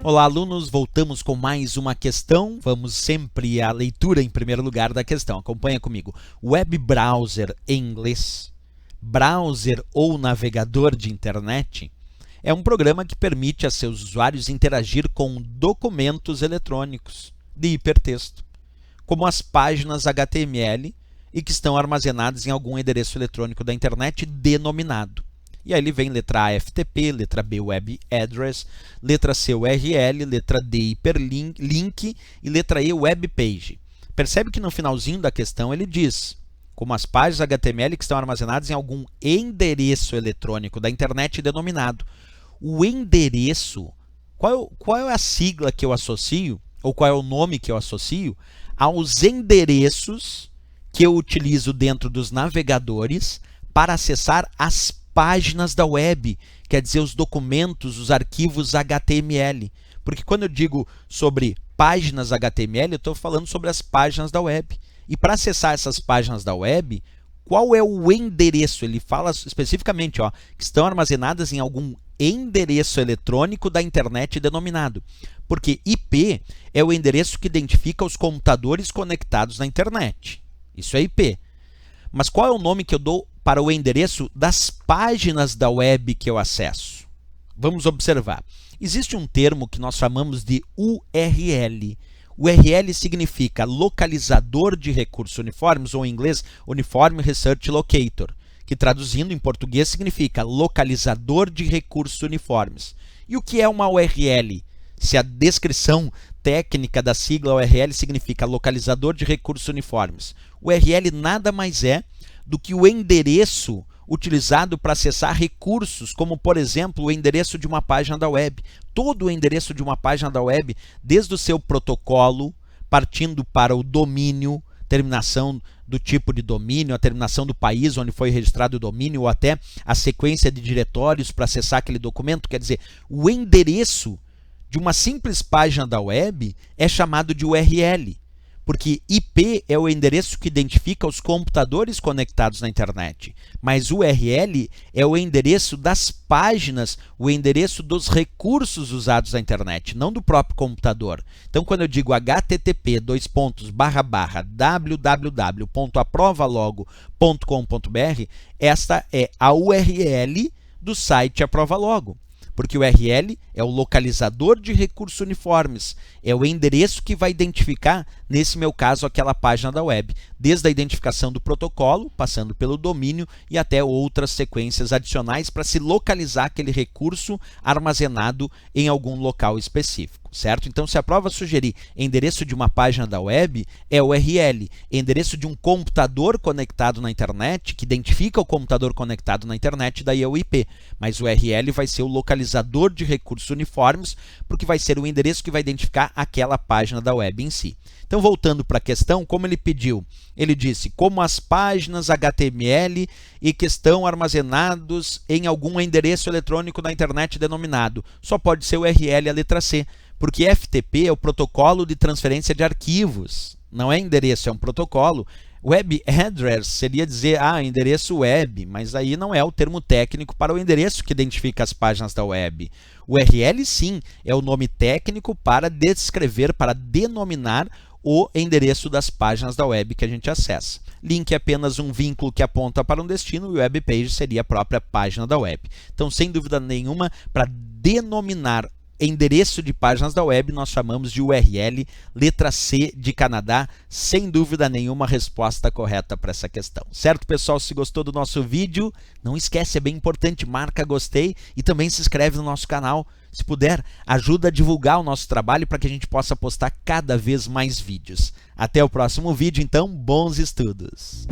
Olá, alunos! Voltamos com mais uma questão. Vamos sempre à leitura em primeiro lugar da questão. Acompanha comigo. Web browser em inglês, browser ou navegador de internet, é um programa que permite a seus usuários interagir com documentos eletrônicos de hipertexto, como as páginas HTML e que estão armazenadas em algum endereço eletrônico da internet denominado. E aí ele vem letra A, FTP, letra B, Web Address, letra C, URL, letra D, Hyperlink e letra E, Web Page. Percebe que no finalzinho da questão ele diz, como as páginas HTML que estão armazenadas em algum endereço eletrônico da internet denominado. O endereço, qual é a sigla que eu associo, ou qual é o nome que eu associo aos endereços que eu utilizo dentro dos navegadores para acessar as páginas da web, quer dizer, os documentos, os arquivos HTML. Porque quando eu digo sobre páginas HTML, eu estou falando sobre as páginas da web. E para acessar essas páginas da web, qual é o endereço? Ele fala especificamente que estão armazenadas em algum endereço eletrônico da internet denominado. Porque IP é o endereço que identifica os computadores conectados na internet. Isso é IP. Mas qual é o nome que eu dou para o endereço das páginas da web que eu acesso? Vamos observar. Existe um termo que nós chamamos de URL. URL significa localizador de recursos uniformes, ou em inglês, Uniform Research Locator, que traduzindo em português significa localizador de recursos uniformes. E o que é uma URL? Se a descrição técnica da sigla URL significa localizador de recursos uniformes, URL nada mais é do que o endereço utilizado para acessar recursos, como, por exemplo, o endereço de uma página da web. Todo o endereço de uma página da web, desde o seu protocolo, partindo para o domínio, terminação do tipo de domínio, a terminação do país onde foi registrado o domínio, ou até a sequência de diretórios para acessar aquele documento. Quer dizer, o endereço de uma simples página da web é chamado de URL. Porque IP é o endereço que identifica os computadores conectados na internet. Mas URL é o endereço das páginas, o endereço dos recursos usados na internet, não do próprio computador. Então, quando eu digo http://www.aprovalogo.com.br, esta é a URL do site AprovaLogo. Porque o URL é o localizador de recursos uniformes, é o endereço que vai identificar, nesse meu caso, aquela página da web, desde a identificação do protocolo, passando pelo domínio e até outras sequências adicionais para se localizar aquele recurso armazenado em algum local específico, certo? Então, se a prova sugerir endereço de uma página da web, é URL. Endereço de um computador conectado na internet, que identifica o computador conectado na internet, daí é o IP. Mas o URL vai ser o localizador de recursos uniformes, porque vai ser o endereço que vai identificar aquela página da web em si. Então, voltando para a questão, como ele pediu? Ele disse, como as páginas HTML e que estão armazenados em algum endereço eletrônico da internet denominado. Só pode ser o URL, a letra C, porque FTP é o protocolo de transferência de arquivos. Não é endereço, é um protocolo. Web Address seria dizer, endereço web, mas aí não é o termo técnico para o endereço que identifica as páginas da web. O URL, sim, é o nome técnico para descrever, para denominar o endereço das páginas da web que a gente acessa. Link é apenas um vínculo que aponta para um destino e web page seria a própria página da web. Então, sem dúvida nenhuma, para denominar endereço de páginas da web, nós chamamos de URL, letra C de Canadá, sem dúvida nenhuma a resposta correta para essa questão. Certo, pessoal? Se gostou do nosso vídeo, não esquece, é bem importante, marca gostei e também se inscreve no nosso canal. Se puder, ajuda a divulgar o nosso trabalho para que a gente possa postar cada vez mais vídeos. Até o próximo vídeo, então, bons estudos!